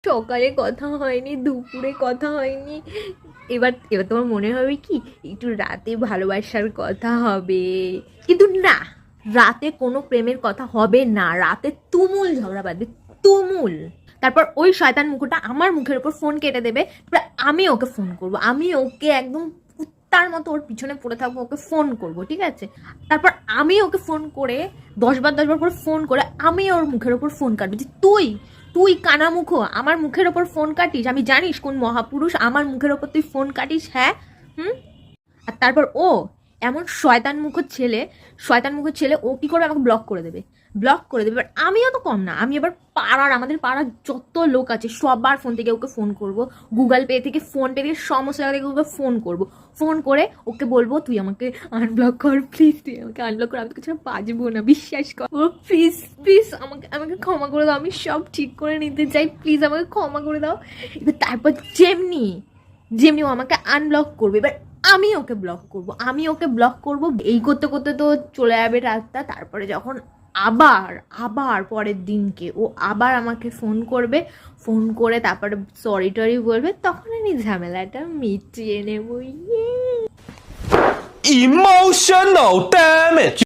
সকালে কথা হয়নি, দুপুরে কথা হয়নি, এবার এবার তোমার মনে হবে কি একটু রাতে ভালোবাসার কথা হবে, কিন্তু না, রাতে কোনো প্রেমের কথা হবে না, রাতে তুমুল ঝগড়া বাঁধবে, তুমুল। তারপর ওই শয়তান মুখটা আমার মুখের ওপর ফোন কেটে দেবে, এবার আমি ওকে ফোন করব, আমি ওকে একদম কুত্তার মতো ওর পিছনে পড়ে থাকবো, ওকে ফোন করব, ঠিক আছে? তারপর আমি ওকে ফোন করে 10 বার করে ফোন করে আমি ওর মুখের ওপর ফোন কাটবো যে তুই তুই কানামুখো আমার মুখের ওপর ফোন কাটিস, আমি জানিস কোন মহাপুরুষ আমার মুখের ওপর তুই ফোন কাটিস, হ্যাঁ? হুম। আর তারপর ও এমন শয়তান মুখের ছেলে ও কি করবে, আমাকে ব্লক করে দেবে, ব্লক করে দেবে। এবার আমিও তো কম না, আমি এবার আমাদের পাড়ার যত লোক আছে সবার ফোন থেকে ওকে ফোন করব, গুগল পে থেকে, ফোন পে থেকে, সমস্ত জায়গা থেকে ওকে ফোন করব, ফোন করে ওকে বলবো তুই আমাকে আনব্লক কর প্লিজ, তুই আমাকে আনব্লক কর, আমি তোকে ছাড়া বাঁচবো না, বিশ্বাস কর, ও প্লিজ প্লিজ আমাকে আমাকে ক্ষমা করে দাও, আমি সব ঠিক করে নিতে চাই, প্লিজ আমাকে ক্ষমা করে দাও। এবার তারপর যেমনি যেমনি ও আমাকে আনব্লক করবে, এবার আমি ওকে ব্লক করব। এই করতে করতে তো চলে যাবে রাতটা। তারপরে যখন আবার আবার পরের দিনকে ও আবার আমাকে ফোন করবে, ফোন করে তারপরে সরি টরি বলবে, তখন আমি ঝামেলাটা মিটিয়ে নেবো। Emotional damage